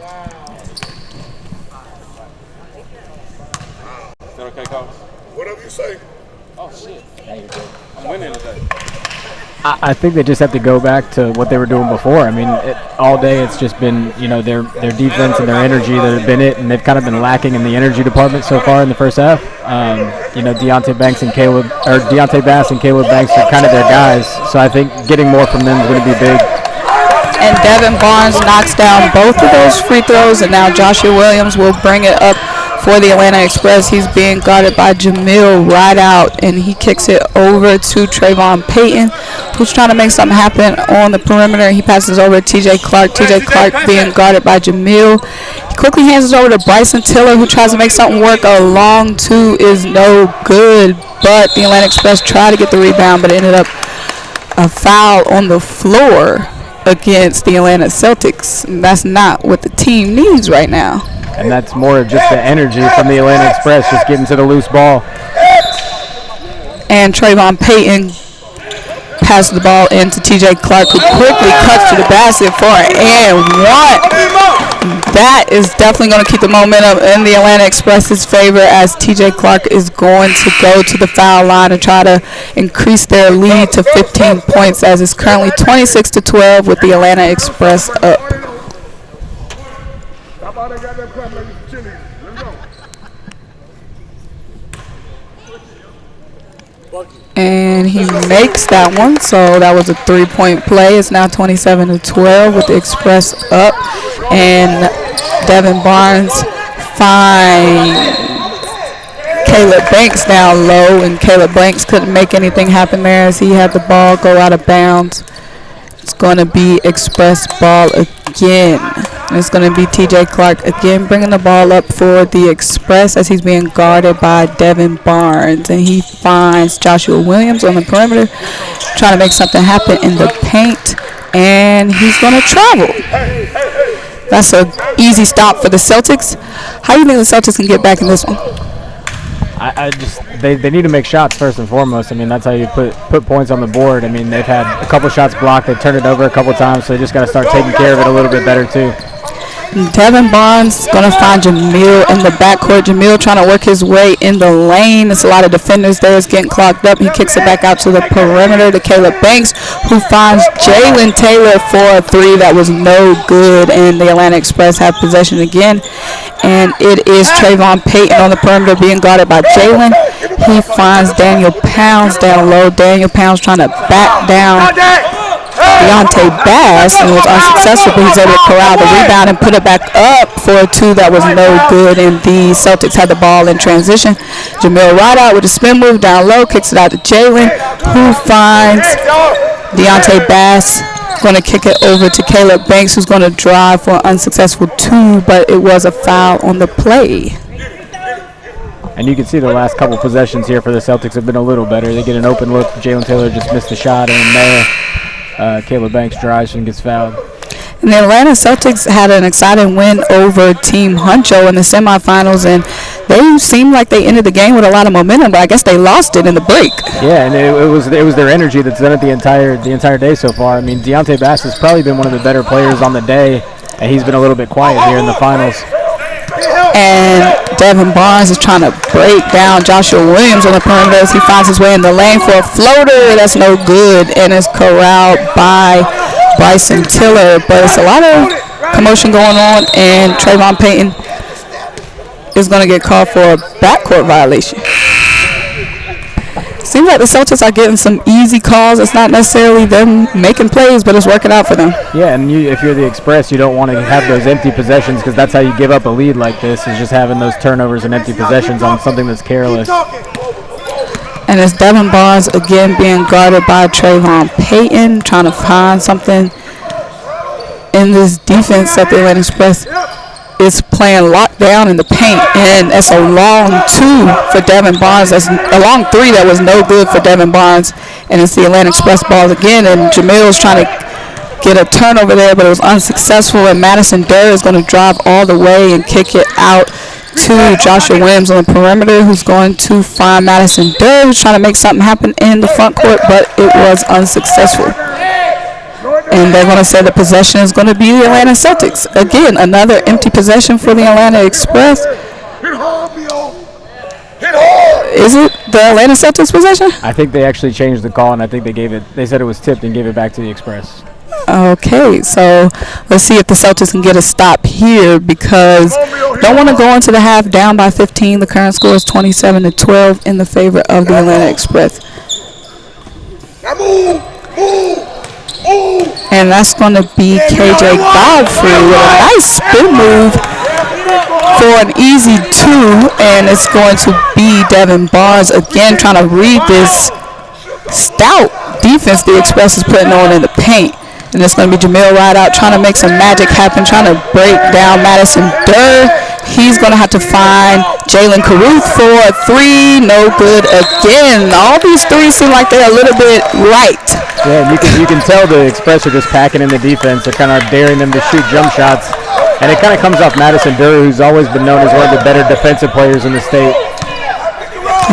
Is that okay, Coach? Whatever you say. Oh, shit. Yeah, you're good. I'm winning today. I think they just have to go back to what they were doing before. I mean, all day it's just been, their defense and their energy that have been it, and they've kind of been lacking in the energy department so far in the first half. Deontay Bass and Caleb Banks are kind of their guys, so I think getting more from them is going to be big. And Devin Barnes knocks down both of those free throws, and now Joshua Williams will bring it up for the Atlanta Express. He's being guarded by Jamil right out, and he kicks it over to Trayvon Payton, who's trying to make something happen on the perimeter. He passes over to TJ Clark. TJ Clark being guarded by Jamil. He quickly hands it over to Bryson Tiller, who tries to make something work. A long two is no good, but the Atlanta Express tried to get the rebound, but it ended up a foul on the floor against the Atlanta Celtics. And that's not what the team needs right now. And that's more of just the energy from the Atlanta Express, just getting to the loose ball. And Trayvon Payton passes the ball into TJ Clark, who quickly cuts to the basket for an and one. That is definitely going to keep the momentum in the Atlanta Express's favor, as TJ Clark is going to go to the foul line and try to increase their lead to 15 points, as it's currently 26-12 with the Atlanta Express up. And he makes that one, so that was a three-point play. It's now 27-12 with the Express up, and Devin Barnes finds Caleb Banks down low, and Caleb Banks couldn't make anything happen there as he had the ball go out of bounds. It's going to be Express ball again. And it's going to be TJ Clark again bringing the ball up for the Express, as he's being guarded by Devin Barnes. And he finds Joshua Williams on the perimeter, trying to make something happen in the paint. And he's going to travel. That's an easy stop for the Celtics. How do you think the Celtics can get back in this one? They need to make shots first and foremost. I mean, that's how you put points on the board. I mean, they've had a couple shots blocked. They've turned it over a couple times, so they just got to start taking care of it a little bit better too. Devin Barnes is going to find Jamil in the backcourt. Jamil trying to work his way in the lane. There's a lot of defenders there. It's getting clogged up. He kicks it back out to the perimeter to Caleb Banks, who finds Jalen Taylor for a three that was no good, and the Atlanta Express have possession again. And it is Trayvon Payton on the perimeter being guarded by Jalen. He finds Daniel Pounds down low. Daniel Pounds trying to back down Deontay Bass, and was unsuccessful, but he's able to corral the rebound and put it back up for a two that was no good, and the Celtics had the ball in transition. Jamil Rideout with a spin move down low, kicks it out to Jalen, who finds Deontay Bass. Going to kick it over to Caleb Banks, who's going to drive for an unsuccessful two, but it was a foul on the play. And you can see the last couple possessions here for the Celtics have been a little better. They get an open look. Jalen Taylor just missed the shot, and there Caleb Banks drives and gets fouled. And the Atlanta Celtics had an exciting win over Team Huncho in the semifinals, and they seemed like they ended the game with a lot of momentum, but I guess they lost it in the break. Yeah, and it was their energy that's done it the entire day so far. I mean, Deontay Bass has probably been one of the better players on the day, and he's been a little bit quiet here in the finals. And Devin Barnes is trying to break down Joshua Williams on the perimeter as he finds his way in the lane for a floater that's no good, and is corralled by Bryson Tiller. But it's a lot of commotion going on, and Trayvon Payton is going to get called for a backcourt violation. Seems like the Celtics are getting some easy calls. It's not necessarily them making plays, but it's working out for them. Yeah, and if you're the Express, you don't want to have those empty possessions, because that's how you give up a lead like this, is just having those turnovers and empty possessions on something that's careless. And it's Devin Barnes again being guarded by Trayvon Payton, trying to find something in this defense that the Atlanta Express is playing locked down in the paint, and it's a long two for Devin Barnes. That's a long three that was no good for Devin Barnes, and it's the Atlanta Express ball again, and Jamil's trying to get a turnover there, but it was unsuccessful, and Madison Durr is going to drive all the way and kick it out to Joshua Williams on the perimeter, who's going to find Madison Durr, who's trying to make something happen in the front court, but it was unsuccessful. And they're going to say the possession is going to be the Atlanta Celtics. Again, another empty possession for the Atlanta Express. Is it the Atlanta Celtics possession? I think they actually changed the call, and I think they said it was tipped and gave it back to the Express. Okay, so let's see if the Celtics can get a stop here, because don't want to go into the half down by 15. The current score is 27-12 in the favor of the Atlanta Express. And that's going to be KJ Godfrey with a nice spin move for an easy 2, and it's going to be Devin Barnes again trying to read this stout defense the Express is putting on in the paint. And it's going to be Jamil Rideout trying to make some magic happen, trying to break down Madison Durr. He's going to have to find Jalen Caruth for a 3. No good again. All these threes seem like they're a little bit light. Yeah, you can tell the Express are just packing in the defense. They're kind of daring them to shoot jump shots. And it kind of comes off Madison Durr, who's always been known as one of the better defensive players in the state.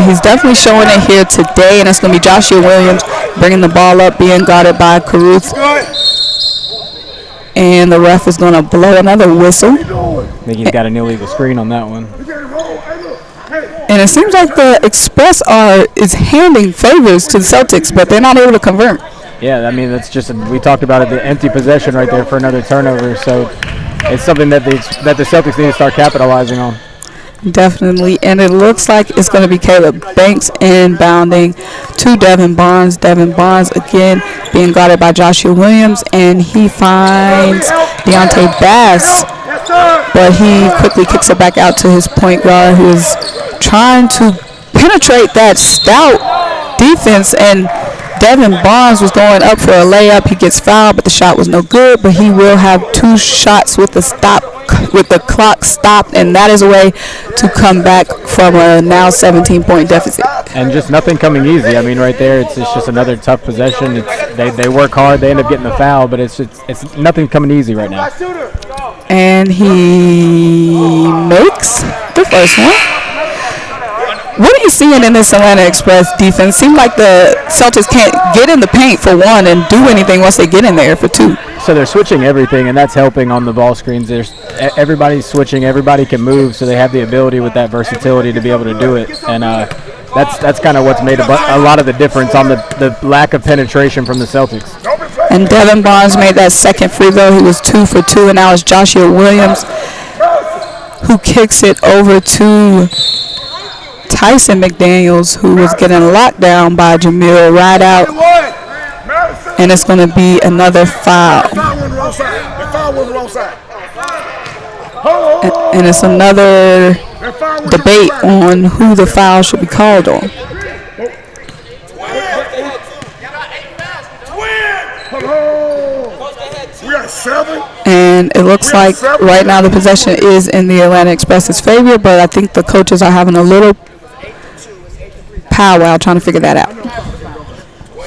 He's definitely showing it here today, and it's going to be Joshua Williams bringing the ball up, being guarded by Caruth. And the ref is going to blow another whistle. I think he's got an illegal screen on that one. And it seems like the Express is handing favors to the Celtics, but they're not able to convert. Yeah, I mean, that's just we talked about it, the empty possession right there for another turnover. So it's something that the Celtics need to start capitalizing on. Definitely, and it looks like it's going to be Caleb Banks inbounding to Devin Barnes. Devin Barnes again being guarded by Joshua Williams, and he finds Deontay Bass, but he quickly kicks it back out to his point guard, who is trying to penetrate that stout defense, and Devin Barnes was going up for a layup. He gets fouled, but the shot was no good, but he will have 2 shots with the clock stopped, and that is a way to come back from a now 17-point deficit. And just nothing coming easy. I mean, right there, it's just another tough possession. They work hard, they end up getting the foul, but it's nothing coming easy right now. And he makes the first one. What are you seeing in this Atlanta Express defense? Seems like the Celtics can't get in the paint for 1 and do anything once they get in there for 2. So they're switching everything, and that's helping on the ball screens. Everybody's switching. Everybody can move, so they have the ability with that versatility to be able to do it. And that's kind of what's made a lot of the difference on the lack of penetration from the Celtics. And Devin Barnes made that second free throw. He was 2 for 2, and now it's Joshua Williams who kicks it over to Tyson McDaniels, who was getting locked down by Jamil Rideout. And it's going to be another foul. And it's another debate on who the foul should be called on. And it looks like right now the possession is in the Atlanta Express's favor, but I think the coaches are having a little powwow trying to figure that out.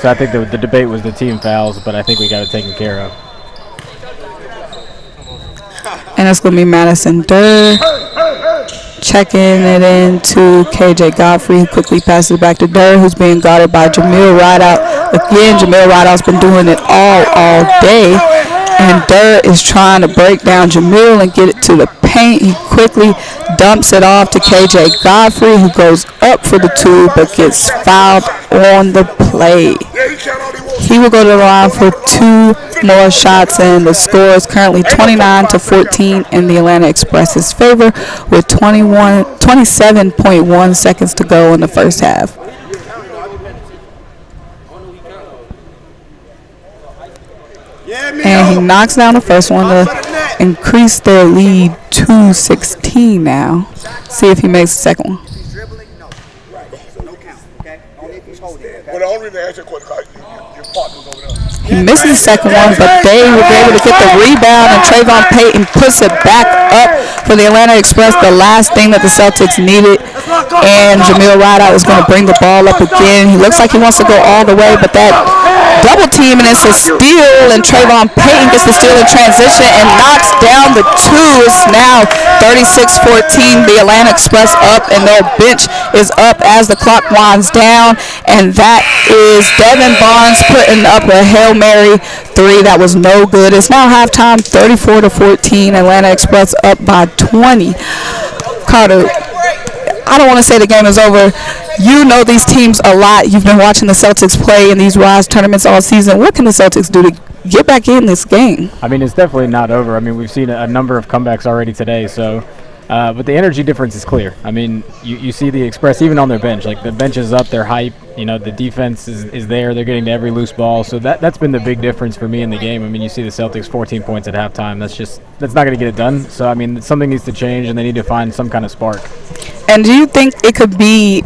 So I think the debate was the team fouls, but I think we got it taken care of. And it's going to be Madison Durr checking it into KJ Godfrey, who quickly passes it back to Durr, who's being guarded by Jamil Rideout. Again, Jamil Rideout's been doing it all day. And Durr is trying to break down Jamil and get it to the paint. He quickly dumps it off to KJ Godfrey, who goes up for the 2 but gets fouled on the play. He will go to the line for 2 more shots, and the score is currently 29-14 in the Atlanta Express's favor with 27.1 seconds to go in the first half. And he knocks down the first one to increase their lead to 16 now. See if he makes the second one. He misses the second one, but they will be able to get the rebound, and Trayvon Payton puts it back up for the Atlanta Express, the last thing that the Celtics needed. And Jamil Rideout is going to bring the ball up again. He looks like he wants to go all the way, but that double team, and it's a steal, and Trayvon Payton gets the steal in transition and knocks down the two. It's now 36-14. The Atlanta Express up, and their bench is up as the clock winds down, and that is Devin Barnes putting up a Hail Mary three that was no good. It's now halftime, 34-14. Atlanta Express up by 20. Carter, I don't want to say the game is over. You know these teams a lot. You've been watching the Celtics play in these RYZE tournaments all season. What can the Celtics do to get back in this game? I mean, it's definitely not over. I mean, we've seen a number of comebacks already today, so but the energy difference is clear. I mean, you see the Express even on their bench. Like, the bench is up, they're hype. You know, the defense is there. They're getting to every loose ball. So that's been the big difference for me in the game. I mean, you see the Celtics 14 points at halftime. That's not going to get it done. So, I mean, something needs to change, and they need to find some kind of spark. And do you think it could be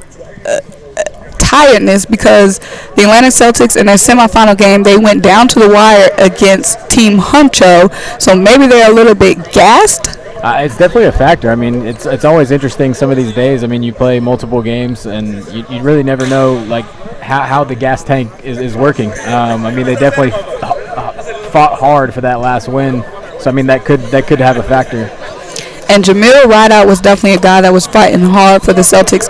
tiredness, because the Atlanta Celtics in their semifinal game, they went down to the wire against Team Huncho, so maybe they're a little bit gassed? It's definitely a factor. I mean, it's always interesting some of these days. I mean, you play multiple games, and you really never know, like, how the gas tank is working. I mean, they definitely fought hard for that last win, so I mean that could have a factor. And Jamil Rideout was definitely a guy that was fighting hard for the Celtics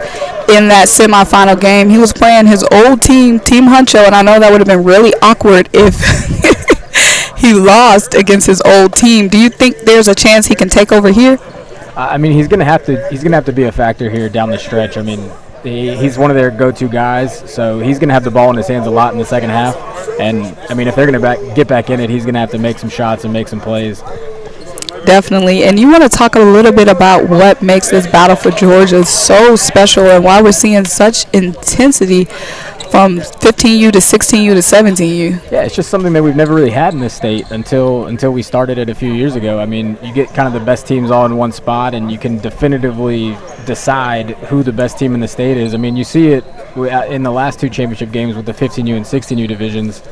in that semifinal game. He was playing his old team, Team Huncho, and I know that would have been really awkward if he lost against his old team. Do you think there's a chance he can take over here? I mean, he's gonna have to be a factor here down the stretch. I mean, he's one of their go-to guys, so he's gonna have the ball in his hands a lot in the second half. And I mean, if they're gonna get back in it, he's gonna have to make some shots and make some plays. Definitely. And you want to talk a little bit about what makes this battle for Georgia so special and why we're seeing such intensity from 15U to 16U to 17U. Yeah, it's just something that we've never really had in this state until we started it a few years ago. I mean, you get kind of the best teams all in one spot, and you can definitively decide who the best team in the state is. I mean, you see it in the last two championship games with the 15U and 16U divisions.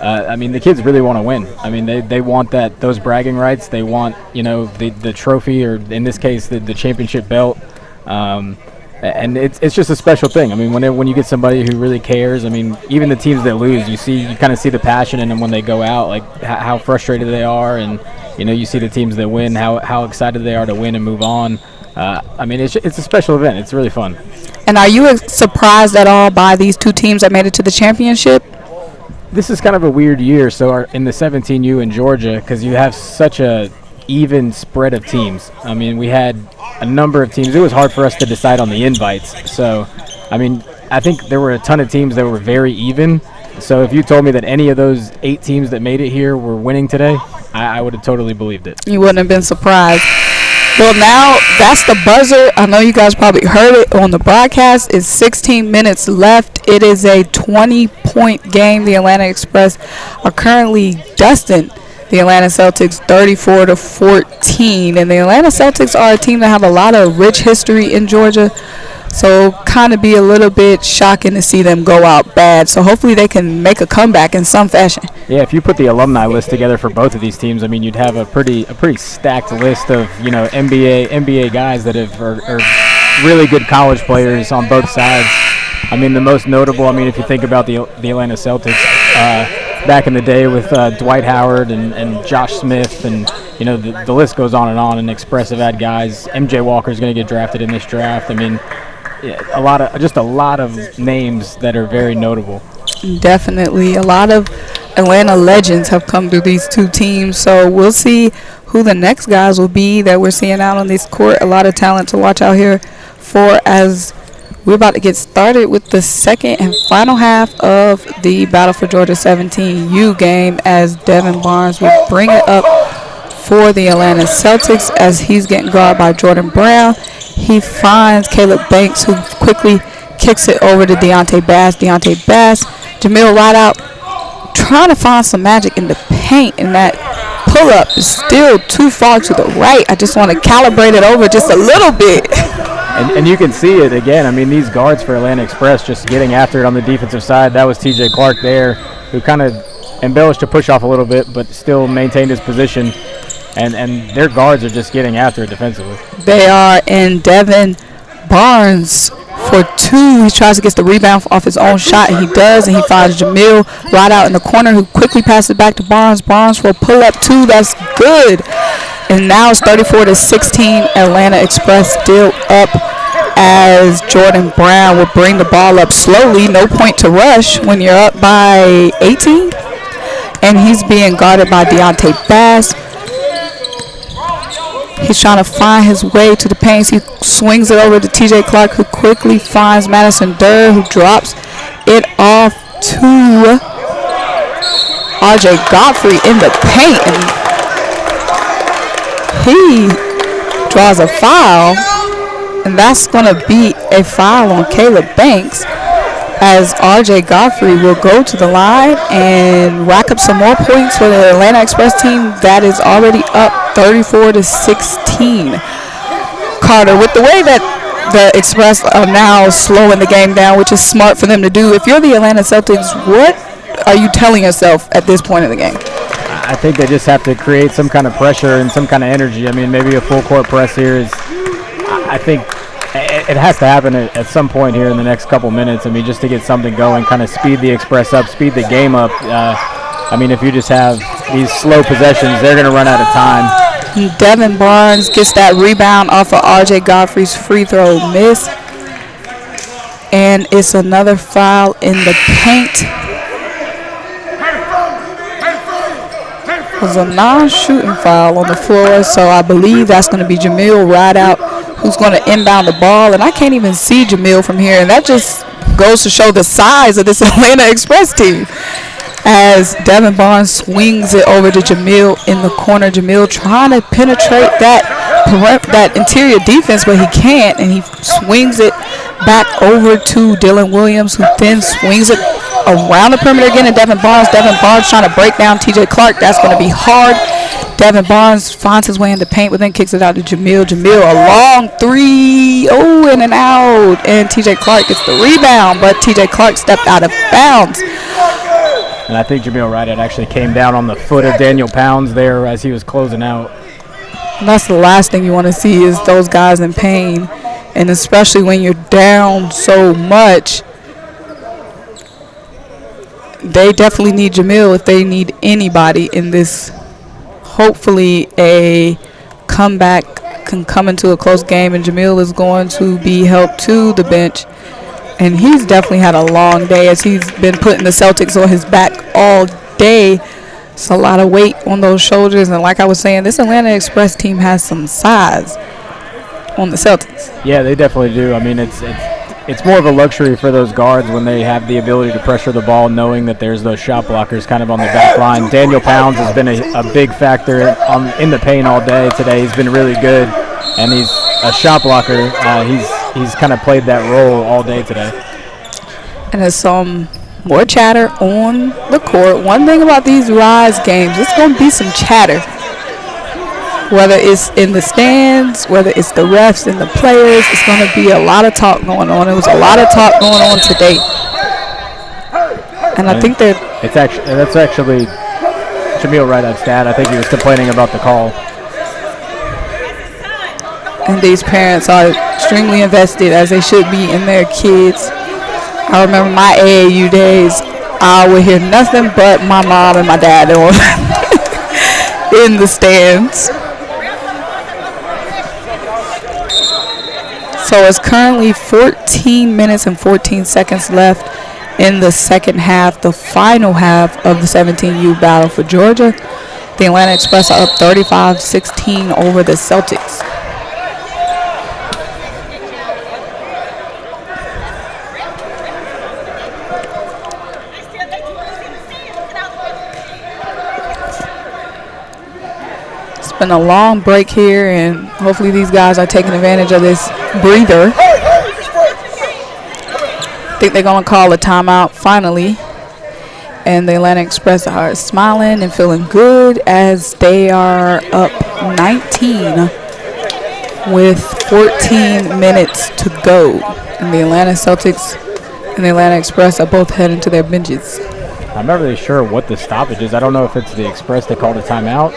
I mean, the kids really want to win. I mean, they want those bragging rights. They want, you know, the trophy, or in this case, the championship belt. And it's just a special thing. I mean, when you get somebody who really cares. I mean, even the teams that lose, you kind of see the passion in them when they go out, like how frustrated they are, and you know, you see the teams that win, how excited they are to win and move on. I mean, it's a special event. It's really fun. And are you surprised at all by these two teams that made it to the championship? This is kind of a weird year, in the 17U in Georgia, because you have such a even spread of teams. I mean, we had a number of teams. It was hard for us to decide on the invites. So, I mean, I think there were a ton of teams that were very even. So if you told me that any of those 8 teams that made it here were winning today, I would have totally believed it. You wouldn't have been surprised. Well, now that's the buzzer. I know you guys probably heard it on the broadcast. It's 16 minutes left. It is a 20-point game. The Atlanta Express are currently dusting the Atlanta Celtics 34-14. And the Atlanta Celtics are a team that have a lot of rich history in Georgia. So kind of be a little bit shocking to see them go out bad. So hopefully they can make a comeback in some fashion. Yeah, if you put the alumni list together for both of these teams, I mean, you'd have a pretty stacked list of, you know, NBA guys that are really good college players on both sides. I mean, the most notable, I mean, if you think about the Atlanta Celtics back in the day with Dwight Howard and Josh Smith, and you know, the list goes on, and Expressive had guys. MJ Walker's going to get drafted in this draft. I mean, yeah, a lot of names that are very notable. Definitely. A lot of Atlanta legends have come through these two teams, so we'll see who the next guys will be that we're seeing out on this court. A lot of talent to watch out here for as we're about to get started with the second and final half of the Battle for Georgia 17U game, as Devin Barnes will bring it up for the Atlanta Celtics as he's getting guarded by Jordan Brown. He finds Caleb Banks, who quickly kicks it over to Deontay Bass. Jamil Rideout trying to find some magic in the paint, and that pull-up is still too far to the right. I just want to calibrate it over just a little bit. And you can see it again. I mean, these guards for Atlanta Express just getting after it on the defensive side. That was TJ Clark there, who kind of embellished to push off a little bit, but still maintained his position. And their guards are just getting after it defensively. They are, and Devin Barnes for 2. He tries to get the rebound off his own shot, and he does, and he finds Jamil right out in the corner, who quickly passes back to Barnes. Barnes for a pull-up 2. That's good. And now it's 34-16. Atlanta Express still up, as Jordan Brown will bring the ball up slowly. No point to rush when you're up by 18. And he's being guarded by Deontay Bass. He's trying to find his way to the paint. He swings it over to TJ Clark, who quickly finds Madison Durr, who drops it off to RJ Godfrey in the paint. And he draws a foul, and that's going to be a foul on Caleb Banks, as RJ Godfrey will go to the line and rack up some more points for the Atlanta Express team that is already up 34-16. Carter, with the way that the Express are now slowing the game down, which is smart for them to do, if you're the Atlanta Celtics, what are you telling yourself at this point in the game? I think they just have to create some kind of pressure and some kind of energy. I mean, maybe a full court press here is, I think it has to happen at some point here in the next couple minutes. I mean, just to get something going, kind of speed the Express up, speed the game up. I mean, if you just have these slow possessions, they're going to run out of time. Devin Barnes gets that rebound off of RJ Godfrey's free throw miss. And it's another foul in the paint. It was a non-shooting foul on the floor, so I believe that's going to be Jamil Rideout, who's going to inbound the ball. And I can't even see Jamil from here, and that just goes to show the size of this Atlanta Express team, as Devin Barnes swings it over to Jamil in the corner. Jamil trying to penetrate that interior defense, but he can't, and he swings it back over to Dylan Williams, who then swings it around the perimeter again, and Devin Barnes trying to break down TJ Clark. That's going to be hard. Devin Barnes finds his way in the paint, but then kicks it out to Jamil. Jamil, a long 3, in and out, and TJ Clark gets the rebound, but TJ Clark stepped out of bounds. And I think Jamil Rideout actually came down on the foot of Daniel Pounds there as he was closing out. And that's the last thing you want to see, is those guys in pain, and especially when you're down so much. They definitely need Jamil if they need anybody in this. Hopefully a comeback can come into a close game, and Jamil is going to be helped to the bench. And he's definitely had a long day, as he's been putting the Celtics on his back all day. It's a lot of weight on those shoulders, and like I was saying, this Atlanta Express team has some size on the Celtics. Yeah, they definitely do. I mean, it's more of a luxury for those guards when they have the ability to pressure the ball, knowing that there's those shot blockers kind of on the back line. Daniel Pounds has been a big factor in the paint all day today. He's been really good, and he's a shot blocker. He's kind of played that role all day today. And there's some more chatter on the court. One thing about these RYZE games, it's going to be some chatter. Whether it's in the stands, whether it's the refs and the players, it's going to be a lot of talk going on. There was a lot of talk going on today. And I think that that's actually Jamil Rideout's dad. I think he was complaining about the call. And these parents are extremely invested, as they should be, in their kids. I remember my AAU days. I would hear nothing but my mom and my dad in the stands. So it's currently 14 minutes and 14 seconds left in the second half, the final half of the 17U battle for Georgia. The Atlanta Express are up 35-16 over the Celtics. It's been a long break here, and hopefully these guys are taking advantage of this breather. I think they're going to call a timeout finally. And the Atlanta Express are smiling and feeling good, as they are up 19 with 14 minutes to go. And the Atlanta Celtics and the Atlanta Express are both heading to their benches. I'm not really sure what the stoppage is. I don't know if it's the Express that called a timeout.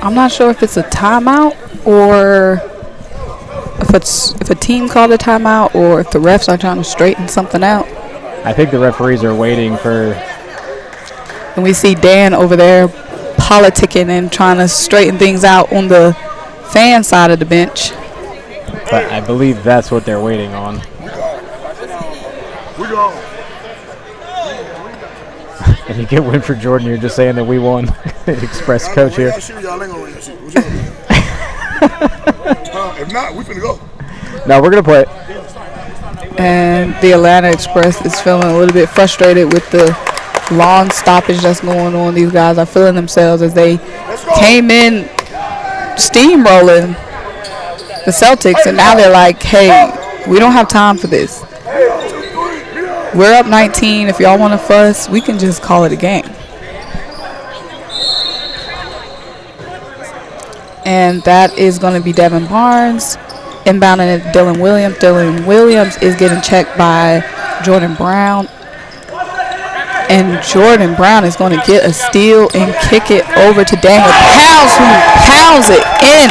I'm not sure if it's a timeout or if a team called a timeout or if the refs are trying to straighten something out. I think the referees are waiting for. And we see Dan over there politicking and trying to straighten things out on the fan side of the bench. But I believe that's what they're waiting on. We go. And you get win for Jordan. You're just saying that we won. Xpress coach here. If not, we finna go. No, we're gonna play it. And the Atlanta Express is feeling a little bit frustrated with the long stoppage that's going on. These guys are feeling themselves as they came in steamrolling the Celtics, and now they're like, hey, we don't have time for this. We're up 19. If y'all want to fuss, we can just call it a game. And that is going to be Devin Barnes inbounding at Dylan Williams. Dylan Williams is getting checked by Jordan Brown. And Jordan Brown is going to get a steal and kick it over to Daniel Pounds, who pounds it in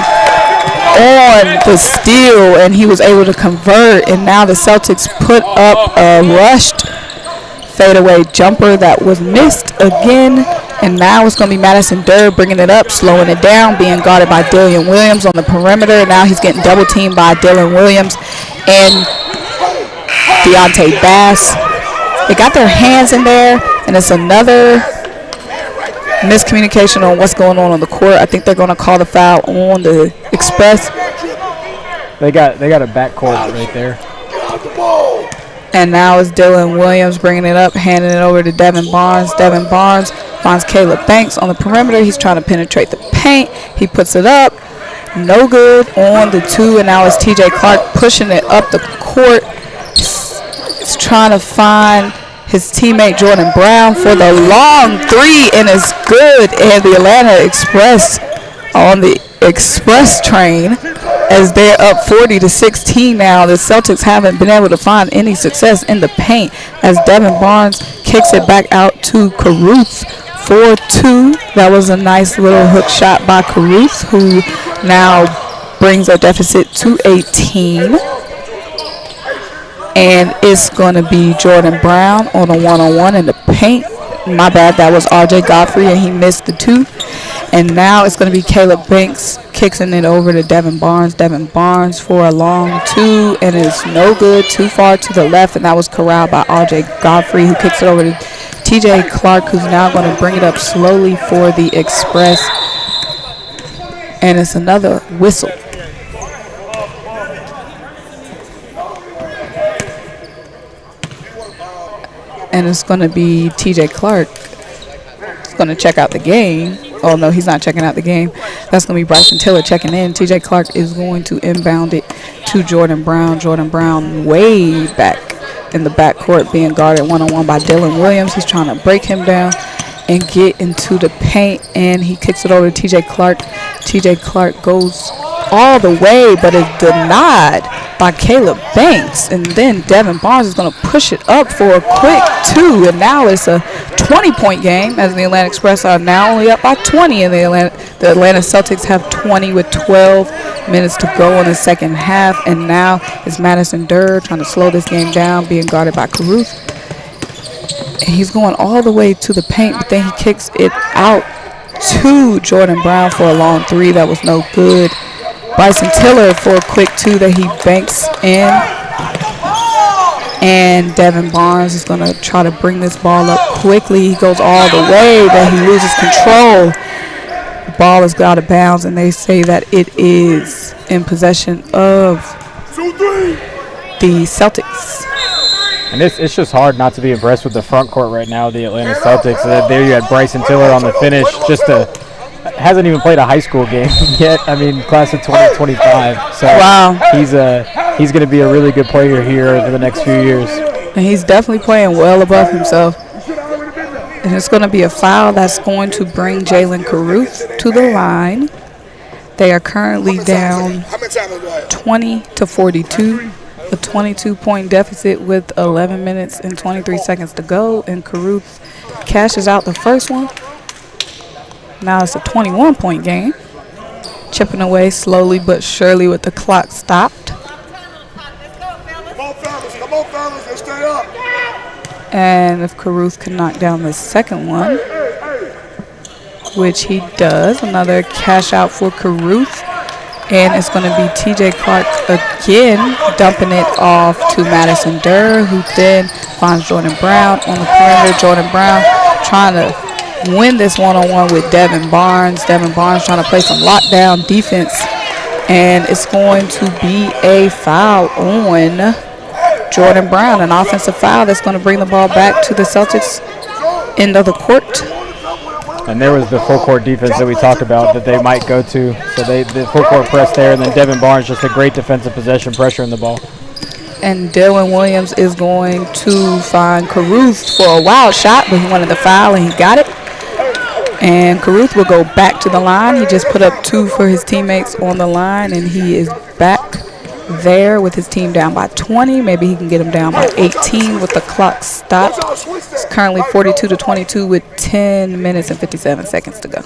on the steal, and he was able to convert. And now the Celtics put up a rushed fadeaway jumper that was missed again. And now it's going to be Madison Durr bringing it up, slowing it down, being guarded by Dylan Williams on the perimeter. Now he's getting double teamed by Dylan Williams and Deontay Bass. They got their hands in there, and it's another miscommunication on what's going on the court. I think they're going to call the foul on the Express. They got a backcourt right there. And now it's Dylan Williams bringing it up, handing it over to Devin Barnes. Devin Barnes finds Caleb Banks on the perimeter. He's trying to penetrate the paint. He puts it up. No good on the two, and now it's TJ Clark pushing it up the court. He's trying to find his teammate Jordan Brown for the long three, and it's good. And the Atlanta Express on the Express train as they're up 40-16 now. The Celtics haven't been able to find any success in the paint as Devin Barnes kicks it back out to Caruth for two. That was a nice little hook shot by Caruth, who now brings a deficit to 18. And it's going to be Jordan Brown on a one-on-one in the paint. My bad, that was RJ Godfrey, and he missed the two. And now it's going to be Caleb Banks kicking it over to Devin Barnes. Devin Barnes for a long two, and it's no good, too far to the left. And that was corralled by RJ Godfrey, who kicks it over to TJ Clark, who's now going to bring it up slowly for the Express. And it's another whistle. And it's going to be TJ Clark. He's going to check out the game. Oh, no, he's not checking out the game. That's going to be Bryson Tiller checking in. TJ Clark is going to inbound it to Jordan Brown. Jordan Brown way back in the backcourt being guarded one-on-one by Dylan Williams. He's trying to break him down and get into the paint, and he kicks it over to TJ Clark. TJ Clark goes all the way, but is denied by Caleb Banks. And then Devin Barnes is going to push it up for a quick two, and now it's a 20-point game as the Atlanta Express are now only up by 20, and the Atlanta Celtics have 20 with 12 minutes to go in the second half. And now it's Madison Durr trying to slow this game down, being guarded by Caruth. And he's going all the way to the paint, but then he kicks it out to Jordan Brown for a long three. That was no good. Bryson Tiller for a quick two that he banks in. And Devin Barnes is going to try to bring this ball up quickly. He goes all the way, but he loses control. The ball is out of bounds, and they say that it is in possession of the Celtics. And it's just hard not to be impressed with the front court right now, the Atlanta Celtics. There you had Bryson Tiller on the finish, hasn't even played a high school game yet. I mean, class of 2025. So wow. He's going to be a really good player here over the next few years. And he's definitely playing well above himself. And it's going to be a foul that's going to bring Jalen Caruth to the line. They are currently down 20-42. A 22-point deficit with 11 minutes and 23 seconds to go. And Caruth cashes out the first one. Now it's a 21-point game. chipping away slowly but surely with the clock stopped. Come on, fellas, let's stay up. And if Caruth can knock down the second one, which he does, another cash out for Caruth. And it's going to be TJ Clark again, dumping it off to Madison Durr, who then finds Jordan Brown on the perimeter. Jordan Brown trying to win this one-on-one with Devin Barnes. Devin Barnes trying to play some lockdown defense. And it's going to be a foul on Jordan Brown, an offensive foul that's going to bring the ball back to the Celtics end of the court. And there was the full court defense that we talked about that they might go to. So the full court press there, and then Devin Barnes just a great defensive possession, pressuring the ball. And Dylan Williams is going to find Caruth for a wild shot, but he wanted the foul and he got it. And Caruth will go back to the line. He just put up 2 for his teammates on the line, and he is back there with his team down by 20. Maybe he can get him down by 18 with the clock stopped. It's currently 42-22 with 10 minutes and 57 seconds to go.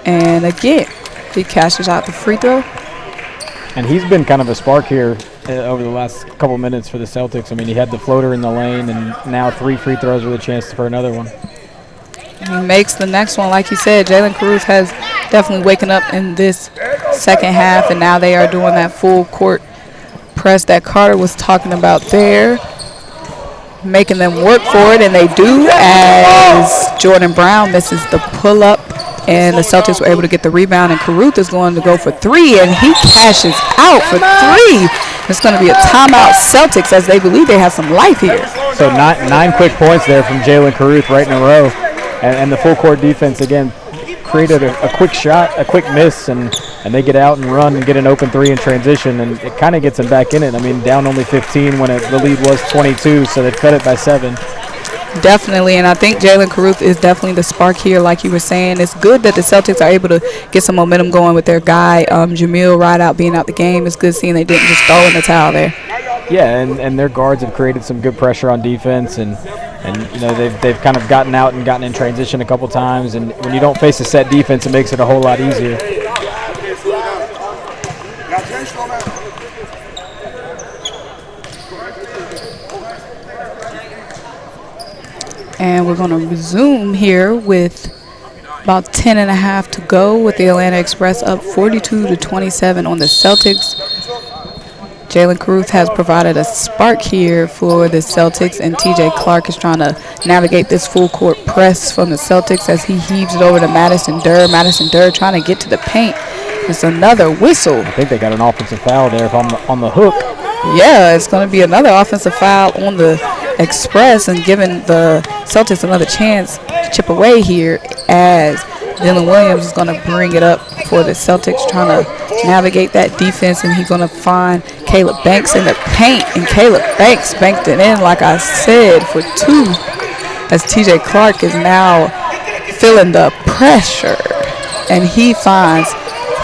And again, he cashes out the free throw. And he's been kind of a spark here over the last couple minutes for the Celtics. I mean, he had the floater in the lane, and now 3 free throws with a chance for another one. He makes the next one. Like you said, Jalen Caruth has definitely waken up in this second half, and now they are doing that full court press that Carter was talking about there, making them work for it, and they do, as Jordan Brown misses the pull-up, and the Celtics were able to get the rebound, and Caruth is going to go for 3, and he cashes out for 3. It's going to be a timeout Celtics, as they believe they have some life here. So 9 quick points there from Jalen Caruth right in a row. And the full court defense, again, created a quick shot, a quick miss, and they get out and run and get an open 3 in transition, and it kind of gets them back in it. I mean, down only 15 when the lead was 22, so they fed it by 7. Definitely, and I think Jalen Caruth is definitely the spark here, like you were saying. It's good that the Celtics are able to get some momentum going with their guy, Jamil Rideout, being out the game. It's good seeing they didn't just throw in the towel there. Yeah, and their guards have created some good pressure on defense, and you know they've kind of gotten out and gotten in transition a couple times, and when you don't face a set defense, it makes it a whole lot easier. And we're going to resume here with about 10 and a half to go with the Atlanta Express up 42-27 on the Celtics. Jalen Caruth has provided a spark here for the Celtics, and TJ Clark is trying to navigate this full court press from the Celtics as he heaves it over to Madison Durr. Madison Durr trying to get to the paint. It's another whistle. I think they got an offensive foul there if I'm on the hook. Yeah, it's going to be another offensive foul on the Express, and giving the Celtics another chance to chip away here, as Dylan Williams is going to bring it up for the Celtics, trying to navigate that defense, and he's going to find Caleb Banks in the paint, and Caleb Banks banked it in, like I said, for 2, as TJ Clark is now feeling the pressure, and he finds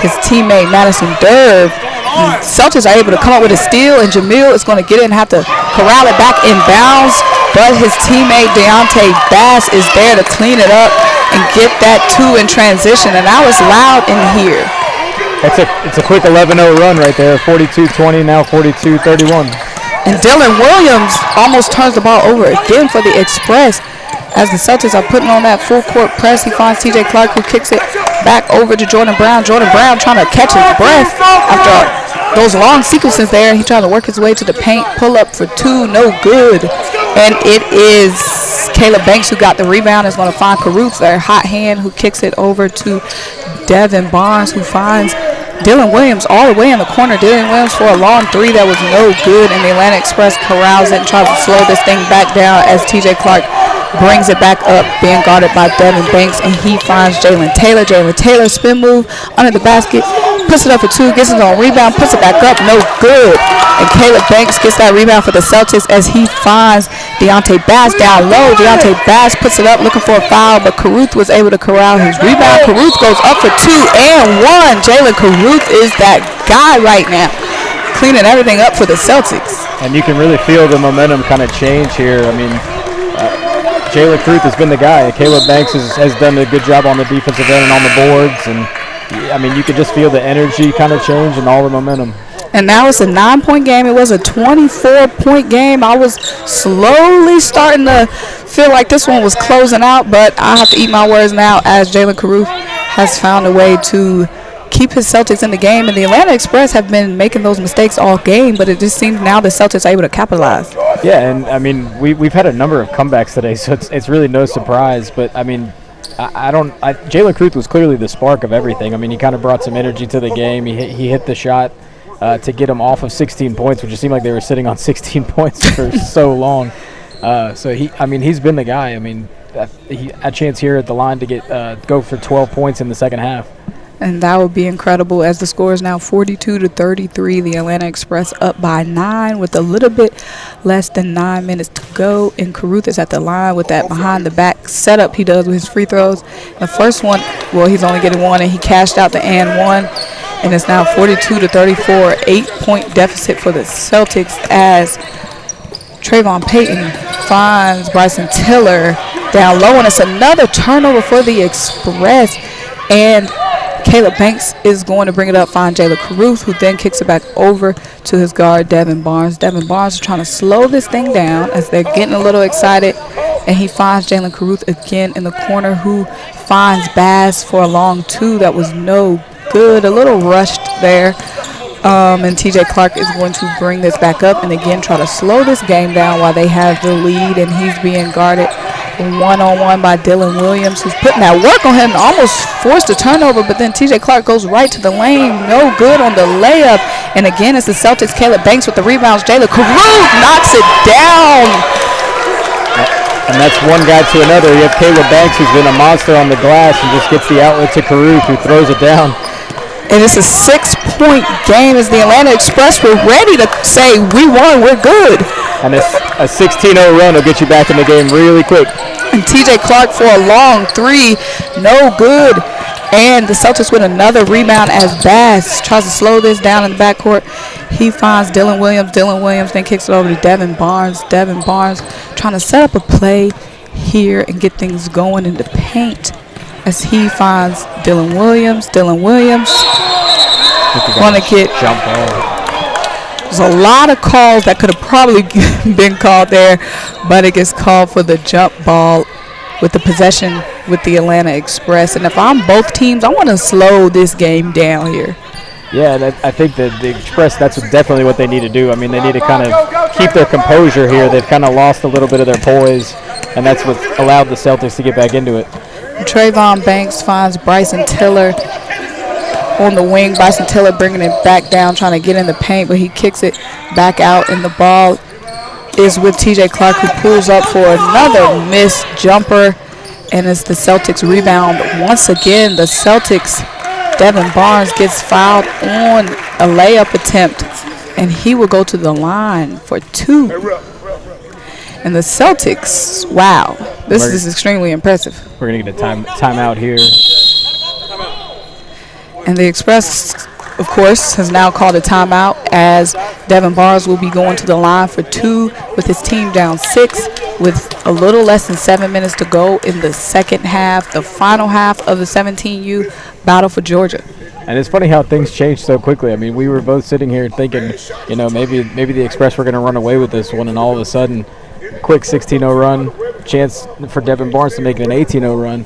his teammate Madison Durr. The Celtics are able to come up with a steal, and Jamil is going to get it and have to corral it back in bounds, but his teammate Deontay Bass is there to clean it up and get that 2 in transition, and that was loud in here. It's a quick 11-0 run right there, 42-20, now 42-31. And Dylan Williams almost turns the ball over again for the Express, as the Celtics are putting on that full court press. He finds TJ Clark, who kicks it back over to Jordan Brown. Jordan Brown trying to catch his breath after those long sequences there. He's trying to work his way to the paint, pull up for 2, no good. And it is Caleb Banks who got the rebound, is going to find Caruth, their hot hand, who kicks it over to Devin Barnes, who finds Dylan Williams all the way in the corner. Dylan Williams for a long 3 that was no good, and the Atlanta Express corrals it and tries to slow this thing back down as TJ Clark brings it back up, being guarded by Devin Banks, and he finds Jalen Taylor. Jalen Taylor spin move under the basket, puts it up for 2, gets his own rebound, puts it back up, no good. And Caleb Banks gets that rebound for the Celtics as he finds Deontay Bass down low. Deontay Bass puts it up looking for a foul, but Caruth was able to corral his rebound. Caruth goes up for 2 and 1. Jalen Caruth is that guy right now, cleaning everything up for the Celtics. And you can really feel the momentum kind of change here. I mean, Jalen Kruth has been the guy. Caleb Banks has done a good job on the defensive end and on the boards. And, I mean, you could just feel the energy kind of change and all the momentum. And now it's a 9-point game. It was a 24-point game. I was slowly starting to feel like this one was closing out, but I have to eat my words now as Jalen Kruth has found a way to keep his Celtics in the game. And the Atlanta Express have been making those mistakes all game, but it just seems now the Celtics are able to capitalize. Yeah, and, I mean, we've had a number of comebacks today, so it's really no surprise. But, I mean, Jalen Kruth was clearly the spark of everything. I mean, he kind of brought some energy to the game. He hit the shot to get him off of 16 points, which it seemed like they were sitting on 16 points for so long. So he's been the guy. I mean, he had a chance here at the line to go for 12 points in the second half. And that would be incredible as the score is now 42-33. The Atlanta Express up by 9 with a little bit less than 9 minutes to go. And Kruth is at the line with that behind-the-back setup he does with his free throws. The first one, well, he's only getting one, and he cashed out the and one. And it's now 42-34, 8-point deficit for the Celtics as Trayvon Payton finds Bryson Tiller down low. And it's another turnover for the Express. And Caleb Banks is going to bring it up, find Jalen Kruth, who then kicks it back over to his guard, Devin Barnes. Devin Barnes is trying to slow this thing down as they're getting a little excited. And he finds Jalen Kruth again in the corner, who finds Bass for a long two. That was no good, a little rushed there. And TJ Clark is going to bring this back up and again try to slow this game down while they have the lead, and he's being guarded one-on-one by Dylan Williams, who's putting that work on him, almost forced a turnover, but then TJ Clark goes right to the lane, no good on the layup. And again, it's the Celtics. Caleb Banks with the rebounds. Jalen Kruth knocks it down. And that's one guy to another. You have Caleb Banks, who's been a monster on the glass, and just gets the outlet to Kruth, who throws it down. And it's a 6-point game as the Atlanta Express were ready to say, we won, we're good. And a 16-0 run will get you back in the game really quick. And TJ Clark for a long three, no good. And the Celtics with another rebound as Bass tries to slow this down in the backcourt. He finds Dylan Williams. Dylan Williams then kicks it over to Devin Barnes. Devin Barnes trying to set up a play here and get things going in the paint as he finds Dylan Williams. Dylan Williams going to get jump ball. There's a lot of calls that could have probably been called there, but it gets called for the jump ball with the possession with the Atlanta Express. And if I'm both teams, I want to slow this game down here. Yeah, I think that the Express, that's definitely what they need to do. I mean, they need to kind of keep their composure here. They've kind of lost a little bit of their poise, and that's what allowed the Celtics to get back into it. Trayvon Banks finds Bryson Tiller on the wing. Bryson Tiller bringing it back down, trying to get in the paint, but he kicks it back out, and the ball is with TJ Clark, who pulls up for another missed jumper, and it's the Celtics rebound. Once again, the Celtics, Devin Barnes gets fouled on a layup attempt, and he will go to the line for two. And the Celtics, wow, this is extremely impressive. We're going to get a timeout here. And the Express, of course, has now called a timeout as Devin Barnes will be going to the line for two with his team down 6 with a little less than 7 minutes to go in the second half, the final half of the 17U battle for Georgia. And it's funny how things change so quickly. I mean, we were both sitting here thinking, you know, maybe the Express were going to run away with this one, and all of a sudden, quick 16-0 run, chance for Devin Barnes to make an 18-0 run.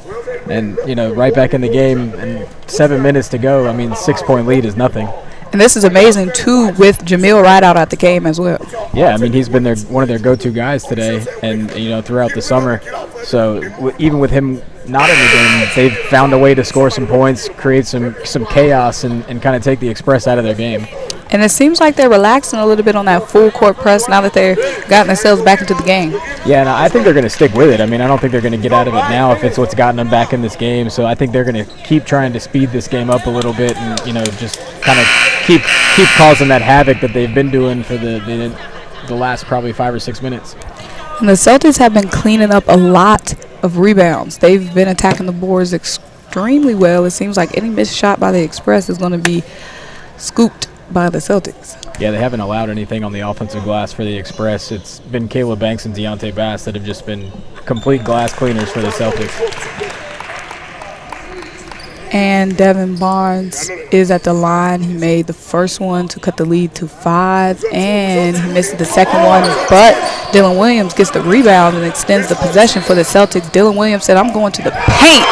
And, you know, right back in the game and 7 minutes to go. I mean, 6-point lead is nothing. And this is amazing, too, with Jamil Rideout at the game as well. Yeah, I mean, he's been one of their go-to guys today and, you know, throughout the summer. So even with him not in the game, they've found a way to score some points, create some chaos, and kind of take the Express out of their game. And it seems like they're relaxing a little bit on that full court press now that they've gotten themselves back into the game. Yeah, and I think they're going to stick with it. I mean, I don't think they're going to get out of it now if it's what's gotten them back in this game. So I think they're going to keep trying to speed this game up a little bit and, you know, just kind of keep causing that havoc that they've been doing for the last probably 5 or 6 minutes. And the Celtics have been cleaning up a lot of rebounds. They've been attacking the boards extremely well. It seems like any missed shot by the Express is going to be scooped by the Celtics. Yeah, they haven't allowed anything on the offensive glass for the Express. It's been Caleb Banks and Deontay Bass that have just been complete glass cleaners for the Celtics. And Devin Barnes is at the line. He made the first one to cut the lead to 5, and he missed the second one. But Dylan Williams gets the rebound and extends the possession for the Celtics. Dylan Williams said, I'm going to the paint.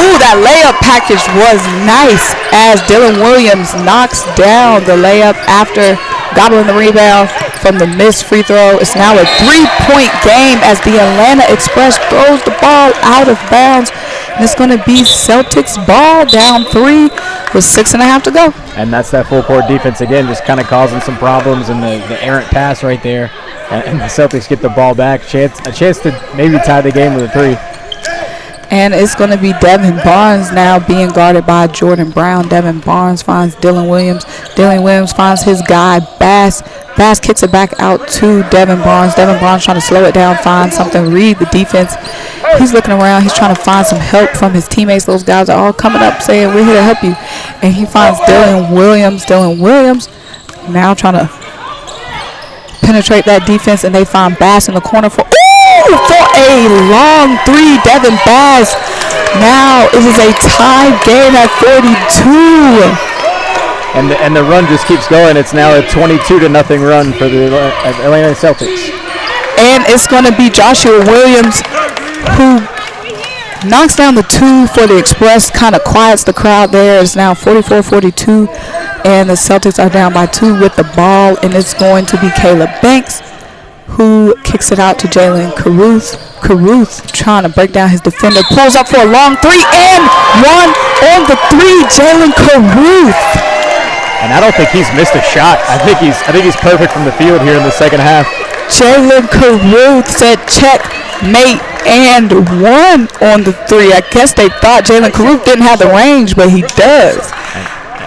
Ooh, that layup package was nice as Dylan Williams knocks down the layup after gobbling the rebound from the missed free throw. It's now a 3-point game as the Atlanta Express throws the ball out of bounds. And it's going to be Celtics ball down 3 with 6.5 to go. And that's that full court defense again, just kind of causing some problems, and the errant pass right there. And the Celtics get the ball back. A chance to maybe tie the game with a 3. And it's going to be Devin Barnes now being guarded by Jordan Brown. Devin Barnes finds Dylan Williams. Dylan Williams finds his guy, Bass. Bass kicks it back out to Devin Barnes. Devin Barnes trying to slow it down, find something, read the defense. He's looking around. He's trying to find some help from his teammates. Those guys are all coming up saying, we're here to help you. And he finds Dylan Williams. Dylan Williams now trying to penetrate that defense, and they find Bass in the corner for a long 3. Devin Bass. Now it is a tie game at 42. And the run just keeps going. It's now a 22-0 run for the Atlanta Celtics. And it's going to be Joshua Williams who knocks down the 2 for the Express, kind of quiets the crowd there. It's now 44-42, and the Celtics are down by 2 with the ball, and it's going to be Caleb Banks who kicks it out to Jalen Caruth. Caruth trying to break down his defender, pulls up for a long 3 and 1 on the 3. Jalen Caruth. And I don't think he's missed a shot. I think he's perfect from the field here in the second half. Jalen Caruth said check, mate, and 1 on the 3. I guess they thought Jalen Caruth didn't have the range, but he does.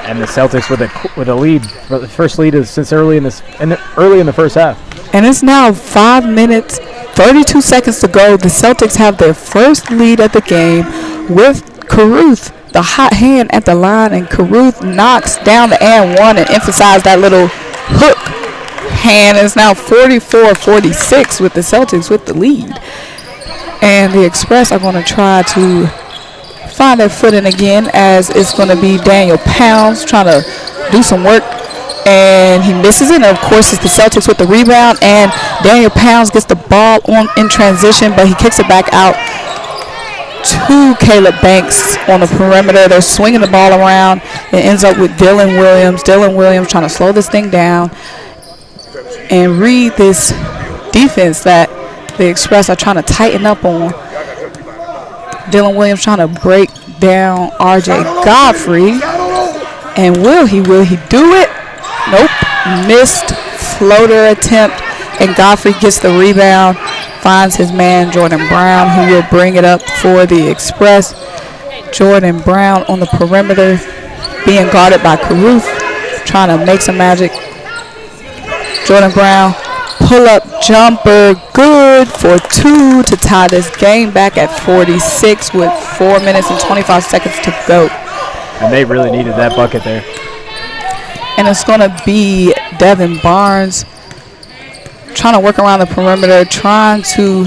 And the Celtics with a lead, the first lead is since early in the first half. And it's now 5 minutes, 32 seconds to go. The Celtics have their first lead at the game with Caruth, the hot hand at the line, and Caruth knocks down the and 1 and emphasized that little hook hand. It's now 44-46 with the Celtics with the lead. And the Express are going to try to find their footing again, as it's going to be Daniel Pounds trying to do some work, and he misses it. And of course, it's the Celtics with the rebound, and Daniel Pounds gets the ball in transition, but he kicks it back out to Caleb Banks on the perimeter. They're swinging the ball around. It ends up with Dylan Williams. Dylan Williams trying to slow this thing down and read this defense that the Express are trying to tighten up on. Dylan Williams trying to break down R.J. Godfrey. And will he do it? Nope. Missed floater attempt, and Godfrey gets the rebound, finds his man Jordan Brown, who will bring it up for the Express. Jordan Brown on the perimeter being guarded by Caruth, trying to make some magic. Jordan Brown, pull-up jumper, good for 2 to tie this game back at 46 with 4 minutes and 25 seconds to go. And they really needed that bucket there. And it's going to be Devin Barnes trying to work around the perimeter, trying to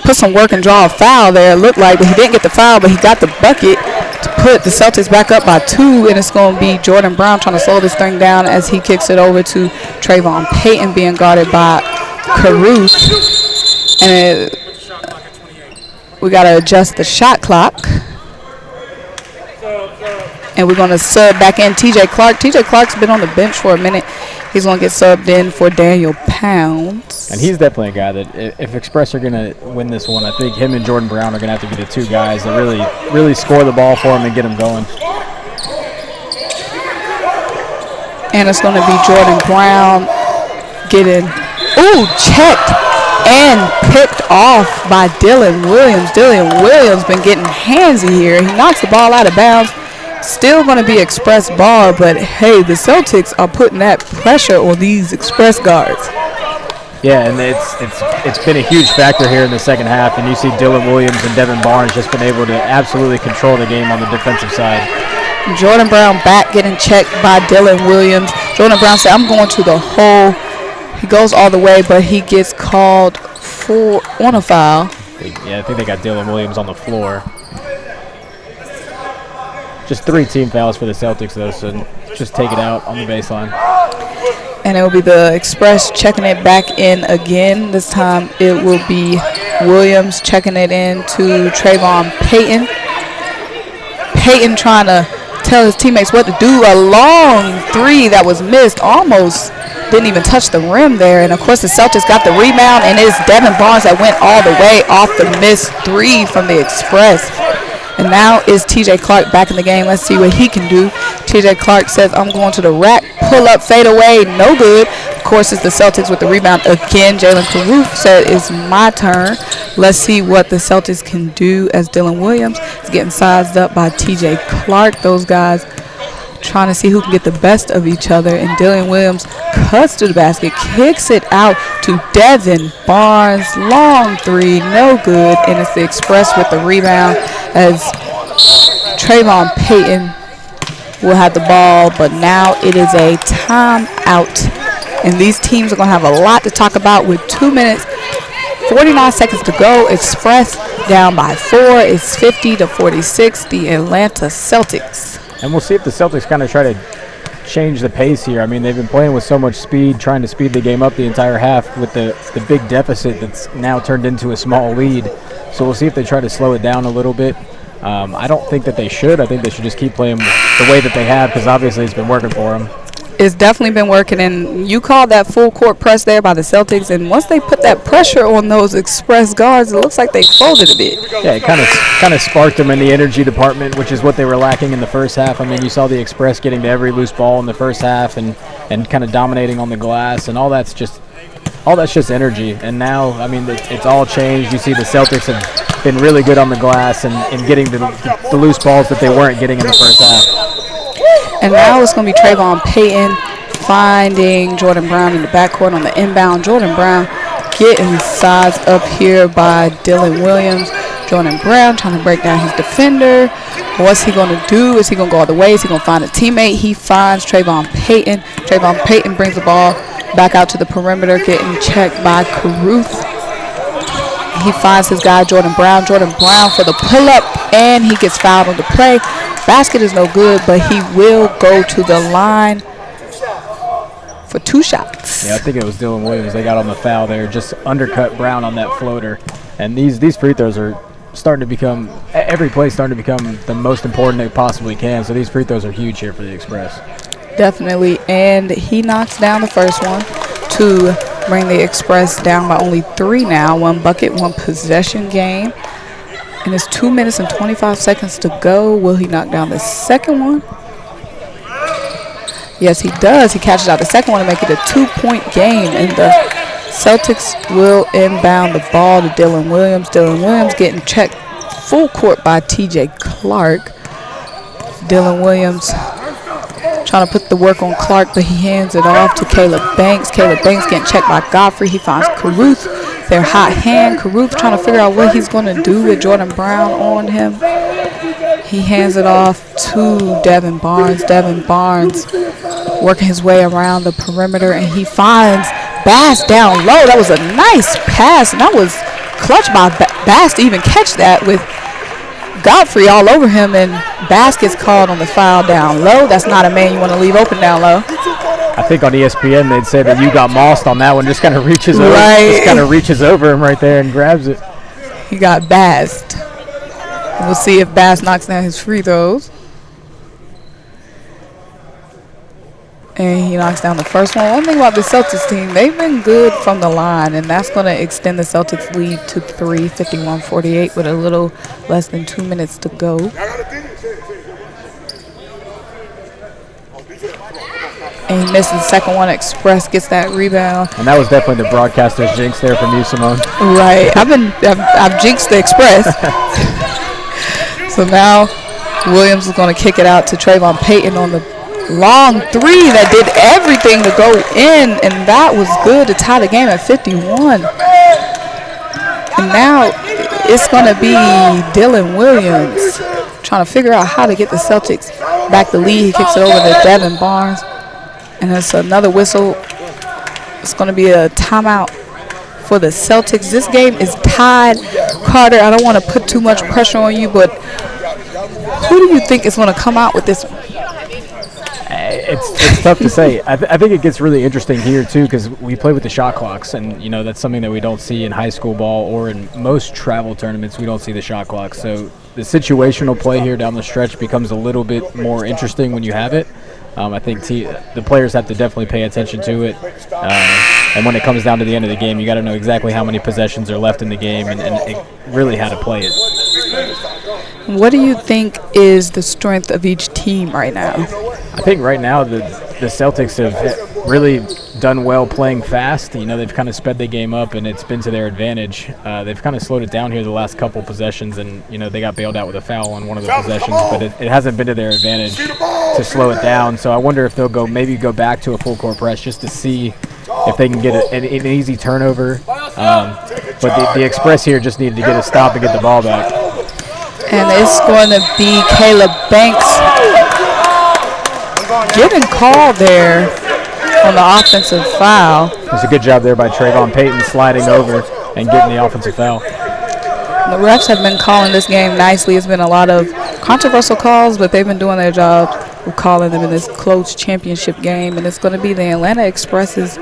put some work and draw a foul there, it looked like, but he didn't get the foul, but he got the bucket to put the Celtics back up by 2, and it's going to be Jordan Brown trying to slow this thing down as he kicks it over to Trayvon Payton, being guarded by Caruth. And we got to adjust the shot clock. And we're going to sub back in TJ Clark. TJ Clark's been on the bench for a minute. He's going to get subbed in for Daniel Pounds. And he's definitely a guy that if Express are going to win this one, I think him and Jordan Brown are going to have to be the 2 guys that really score the ball for him and get him going. And it's going to be Jordan Brown getting, checked and picked off by Dylan Williams. Dylan Williams been getting handsy here. He knocks the ball out of bounds. Still going to be Express ball, but hey, the Celtics are putting that pressure on these Express guards. Yeah, and it's been a huge factor here in the second half, and you see Dylan Williams and Devin Barnes just been able to absolutely control the game on the defensive side. Jordan Brown back getting checked by Dylan Williams. Jordan Brown said, I'm going to the hole. He goes all the way, but he gets called on a foul. Yeah, I think they got Dylan Williams on the floor. Just 3 team fouls for the Celtics, though, so just take it out on the baseline. And it will be the Express checking it back in again. This time it will be Williams checking it in to Trayvon Payton. Payton trying to tell his teammates what to do. A long 3 that was missed, almost didn't even touch the rim there. And, of course, the Celtics got the rebound, and it's Devin Barnes that went all the way off the missed 3 from the Express. And now is T.J. Clark back in the game. Let's see what he can do. T.J. Clark says, I'm going to the rack. Pull up, fade away. No good. Of course, it's the Celtics with the rebound again. Jalen Caruth said, it's my turn. Let's see what the Celtics can do as Dylan Williams is getting sized up by T.J. Clark. Those guys trying to see who can get the best of each other. And Dylan Williams cuts to the basket, kicks it out to Devin Barnes. Long 3, no good. And it's the Express with the rebound as Trayvon Payton will have the ball. But now it is a timeout. And these teams are going to have a lot to talk about with 2 minutes, 49 seconds to go. Express down by 4. It's 50-46, the Atlanta Celtics. And we'll see if the Celtics kind of try to change the pace here. I mean, they've been playing with so much speed, trying to speed the game up the entire half with the big deficit that's now turned into a small lead. So we'll see if they try to slow it down a little bit. I don't think that they should. I think they should just keep playing the way that they have, because obviously it's been working for them. It's definitely been working, and you called that full court press there by the Celtics, and once they put that pressure on those Express guards, it looks like they folded a bit. Yeah, it kind of sparked them in the energy department, which is what they were lacking in the first half. I mean, you saw the Express getting to every loose ball in the first half and kind of dominating on the glass, and all that's just energy. And now, I mean, it's all changed. You see the Celtics have been really good on the glass and getting the loose balls that they weren't getting in the first half. And now it's going to be Trayvon Payton finding Jordan Brown in the backcourt on the inbound. Jordan Brown getting sized up here by Dylan Williams. Jordan Brown trying to break down his defender. What's he going to do? Is he going to go all the way? Is he going to find a teammate? He finds Trayvon Payton. Trayvon Payton brings the ball back out to the perimeter, getting checked by Caruth. He finds his guy, Jordan Brown. Jordan Brown for the pull-up, and he gets fouled on the play. Basket is no good, but he will go to the line for 2 shots. Yeah, I think it was Dylan Williams. They got on the foul there, just undercut Brown on that floater. And these free throws are starting to become, every play starting to become the most important they possibly can. So these free throws are huge here for the Express. Definitely, and he knocks down the first one to bring the Express down by only 3 now. 1 bucket, 1 possession game. And it's 2 minutes and 25 seconds to go. Will he knock down the second one? Yes, he does. He catches out the second one to make it a 2-point game. And the Celtics will inbound the ball to Dylan Williams. Dylan Williams getting checked full court by T.J. Clark. Dylan Williams trying to put the work on Clark, but he hands it off to Caleb Banks. Caleb Banks getting checked by Godfrey. He finds Caruth. Their hot hand. Caruth trying to figure out what he's going to do with Jordan Brown on him. He hands it off to Devin Barnes. Devin Barnes working his way around the perimeter, and he finds Bass down low. That was a nice pass, and that was clutch by Bass to even catch that with Godfrey all over him, and Bass gets called on the foul down low. That's not a man you want to leave open down low. I think on ESPN they'd say that you got mossed on that one. Just kind of reaches over, just kind of reaches over him right there and grabs it. He got bassed. We'll see if Bass knocks down his free throws. And he knocks down the first one. One thing about the Celtics team, they've been good from the line, and that's going to extend the Celtics lead to 3, 51-48 with a little less than 2 minutes to go. And he misses the second one. Express gets that rebound. And that was definitely the broadcaster's jinx there from you, Symone. Right. I've jinxed the Express. So now Williams is going to kick it out to Trayvon Payton on the long 3 that did everything to go in, and that was good to tie the game at 51. And now it's going to be Dylan Williams trying to figure out how to get the Celtics back the lead. He kicks it over to Devin Barnes. And it's another whistle. It's going to be a timeout for the Celtics. This game is tied. Carter, I don't want to put too much pressure on you, but who do you think is going to come out with this one? It's tough to say. I think it gets really interesting here too because we play with the shot clocks, and that's something that we don't see in high school ball or in most travel tournaments. We don't see the shot clock, so the situational play here down the stretch becomes a little bit more interesting when you have it. I think the players have to definitely pay attention to it, and when it comes down to the end of the game, you got to know exactly how many possessions are left in the game and really how to play it. What do you think is the strength of each team right now? I think right now the Celtics have really done well playing fast. They've kind of sped the game up, and it's been to their advantage. They've kind of slowed it down here the last couple possessions, and they got bailed out with a foul on one of the possessions, but it hasn't been to their advantage to slow it down. So I wonder if they'll maybe go back to a full court press just to see if they can get an easy turnover. But the Express here just needed to get a stop and get the ball back. And it's going to be Caleb Banks getting called there on the offensive foul. It's a good job there by Trayvon Payton sliding over and getting the offensive foul. The refs have been calling this game nicely. It's been a lot of controversial calls, but they've been doing their job of calling them in this close championship game. And it's going to be the Atlanta Express's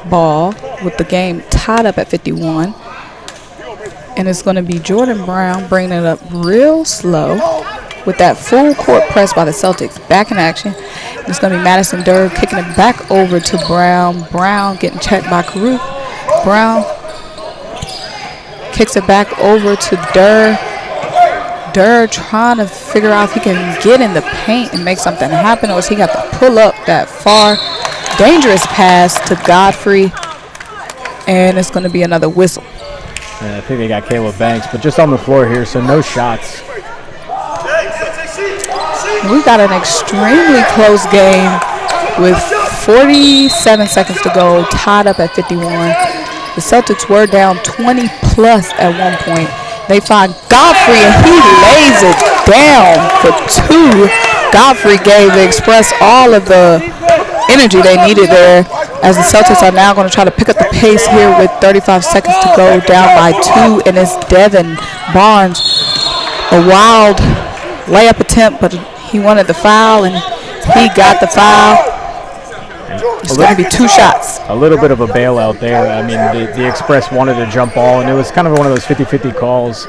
ball with the game tied up at 51. And it's going to be Jordan Brown bringing it up real slow with that full court press by the Celtics. Back in action. And it's going to be Madison Durr kicking it back over to Brown. Brown getting checked by Karuk. Brown kicks it back over to Durr. Durr trying to figure out if he can get in the paint and make something happen, or is he got to pull up that far. Dangerous pass to Godfrey. And it's going to be another whistle. I think they got Caleb Banks, but just on the floor here, so no shots. We got an extremely close game with 47 seconds to go, tied up at 51. The Celtics were down 20-plus at one point. They find Godfrey, and he lays it down for two. Godfrey gave the Express all of the energy they needed there, as the Celtics are now going to try to pick up the pace here with 35 seconds to go, down by 2, and it's Devin Barnes. A wild layup attempt, but he wanted the foul, and he got the foul. It's going to be 2 shots. A little bit of a bailout there. I mean, the Express wanted a jump ball, and it was kind of one of those 50-50 calls,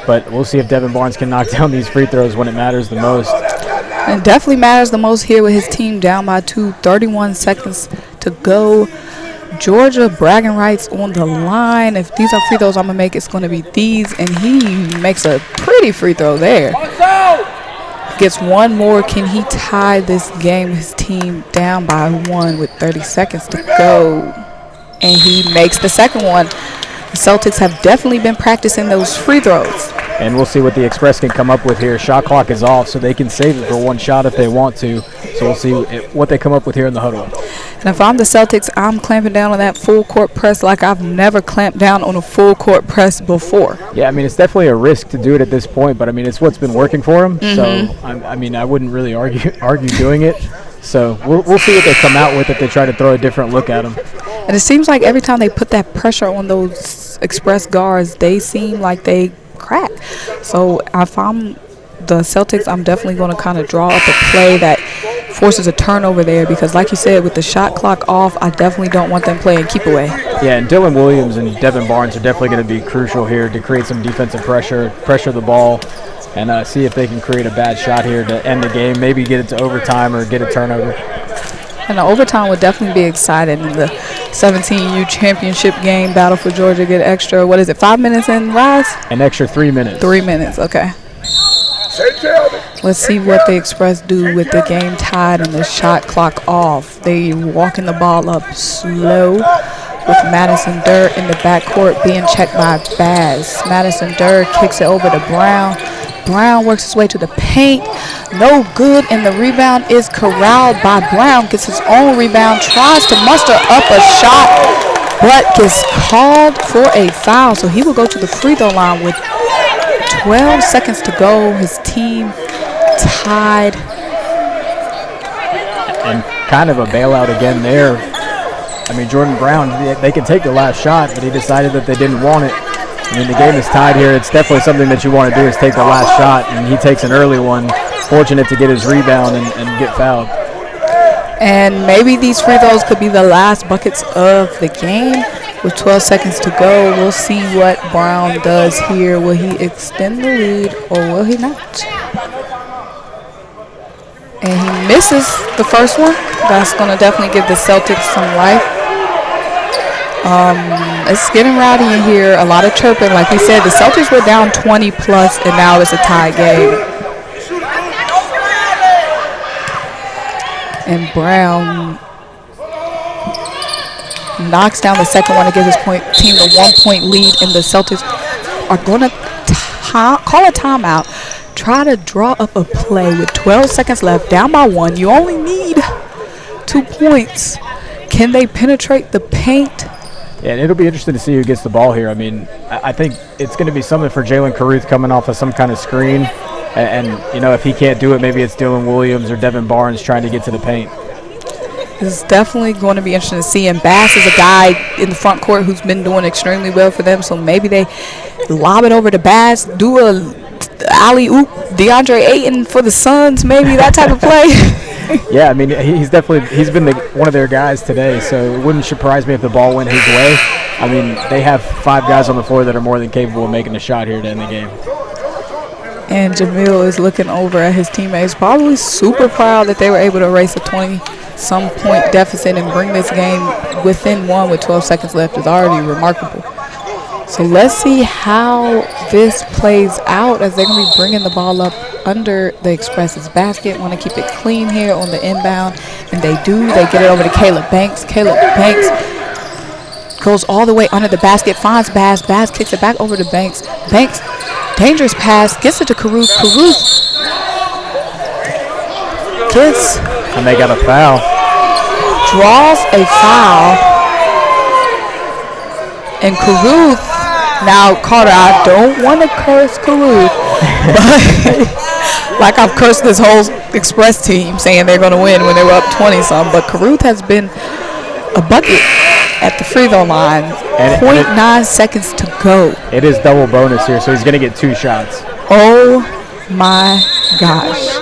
but we'll see if Devin Barnes can knock down these free throws when it matters the most. It definitely matters the most here with his team down by 2, 31 seconds to go. Georgia bragging rights on the line. If these are free throws I'm going to make, it's going to be these, and he makes a pretty free throw there. Gets one more. Can he tie this game? His team down by 1 with 30 seconds to go, and he makes the second one. The Celtics have definitely been practicing those free throws. And we'll see what the Express can come up with here. Shot clock is off, so they can save it for one shot if they want to. So we'll see what they come up with here in the huddle. And if I'm the Celtics, I'm clamping down on that full court press like I've never clamped down on a full court press before. Yeah, I mean, it's definitely a risk to do it at this point, but I mean, it's what's been working for them. So I mean, I wouldn't really argue doing it. So we'll see what they come out with if they try to throw a different look at them. And it seems like every time they put that pressure on those Express guards, they seem like they crack. So if I'm the Celtics, I'm definitely going to kind of draw up a play that forces a turnover there, because like you said, with the shot clock off, I definitely don't want them playing keep away. Yeah, and Dylan Williams and Devin Barnes are definitely going to be crucial here to create some defensive pressure the ball, and see if they can create a bad shot here to end the game, maybe get it to overtime or get a turnover. And the overtime would definitely be exciting in the 17U championship game. Battle for Georgia, get extra, 5 minutes in RYZE? An extra 3 minutes. 3 minutes, okay. Let's see what the Express do with the game tied and the shot clock off. They walking the ball up slow with Madison Durr in the backcourt being checked by Baz. Madison Durr kicks it over to Brown. Brown works his way to the paint. No good, and the rebound is corralled by Brown. Gets his own rebound, tries to muster up a shot, but gets called for a foul. So he will go to the free throw line with 12 seconds to go. His team tied. And kind of a bailout again there. I mean, Jordan Brown, they can take the last shot, but he decided that they didn't want it. I mean, the game is tied here. It's definitely something that you want to do is take the last shot, and he takes an early one. Fortunate to get his rebound and get fouled. And maybe these free throws could be the last buckets of the game. With 12 seconds to go, we'll see what Brown does here. Will he extend the lead or will he not? And he misses the first one. That's going to definitely give the Celtics some life. It's getting rowdy in here. A lot of chirping. Like he said, the Celtics were down 20 plus, and now it's a tie game. And Brown knocks down the second one to give his team a 1-point lead, and the Celtics are going to call a timeout, try to draw up a play with 12 seconds left, down by 1. You only need 2 points. Can they penetrate the paint? Yeah, and it'll be interesting to see who gets the ball here. I mean, I think it's going to be something for Jalen Caruth coming off of some kind of screen. And, you know, if he can't do it, maybe it's Dylan Williams or Devin Barnes trying to get to the paint. This is definitely going to be interesting to see. And Bass is a guy in the front court who's been doing extremely well for them. So maybe they lob it over to Bass, do a alley-oop, DeAndre Ayton for the Suns, maybe that type of play. Yeah, I mean, he's been one of their guys today. So it wouldn't surprise me if the ball went his way. I mean, they have 5 guys on the floor that are more than capable of making a shot here to end the game. And Jamil is looking over at his teammates, probably super proud that they were able to erase a 20-some point deficit and bring this game within 1 with 12 seconds left is already remarkable. So let's see how this plays out as they're going to be bringing the ball up under the Xpress's basket. Want to keep it clean here on the inbound, and they do. They get it over to Caleb Banks. Caleb Banks goes all the way under the basket, finds Bass. Bass kicks it back over to Banks. Banks, dangerous pass, gets it to Caruth. Caruth gets. And they got a foul. Draws a foul. And Caruth, now Carter, I don't want to curse Caruth, but like I've cursed this whole Xpress team saying they're going to win when they were up 20-some, but Caruth has been a bucket at the free throw line. 0.9 seconds to go. It is double bonus here, so he's going to get 2 shots. Oh my gosh.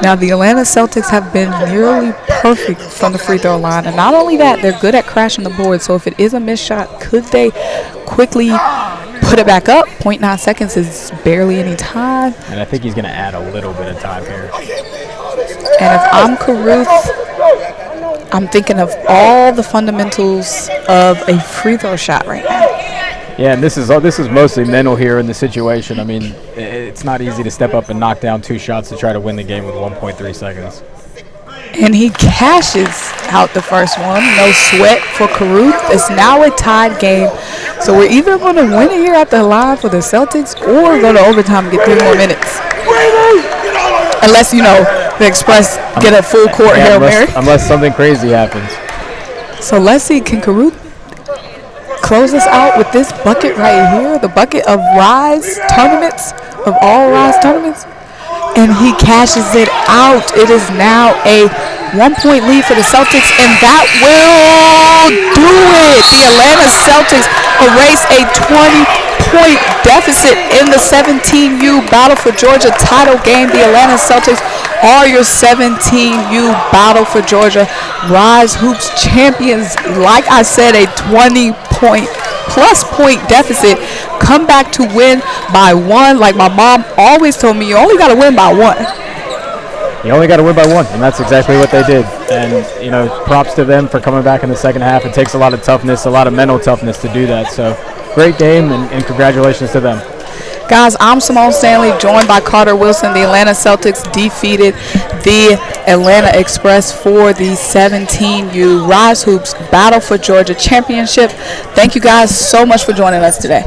Now the Atlanta Celtics have been nearly perfect from the free throw line, and not only that, they're good at crashing the board. So if it is a missed shot, could they quickly put it back up? 0.9 seconds is barely any time. And I think he's going to add a little bit of time here. And if I'm Caruth, I'm thinking of all the fundamentals of a free throw shot right now. Yeah, and this is mostly mental here in the situation. I mean, it's not easy to step up and knock down 2 shots to try to win the game with 1.3 seconds. And he cashes out the first one. No sweat for Caruth. It's now a tied game. So we're either going to win it here at the line for the Celtics or go to overtime and get 3 more minutes. Unless, you know, the Xpress get a full court Hail Mary. Unless something crazy happens. So let's see, can Caruth close us out with this bucket right here? The bucket of RYZE tournaments, of all RYZE tournaments. And he cashes it out. It is now a 1-point lead for the Celtics, and that will do it. The Atlanta Celtics erase a 20-point deficit in the 17U Battle for Georgia title game. The Atlanta Celtics are your 17U Battle for Georgia RYZE Hoops champions. Like I said, a 20-plus point deficit. Come back to win by 1. Like my mom always told me, you only got to win by 1. You only got to win by 1, and that's exactly what they did. And, you know, props to them for coming back in the second half. It takes a lot of toughness, a lot of mental toughness to do that. So, great game, and congratulations to them. Guys, I'm Symone Stanley, joined by Carter Wilson. The Atlanta Celtics defeated the Atlanta Xpress for the 17U RYZE Hoops Battle for Georgia Championship. Thank you guys so much for joining us today.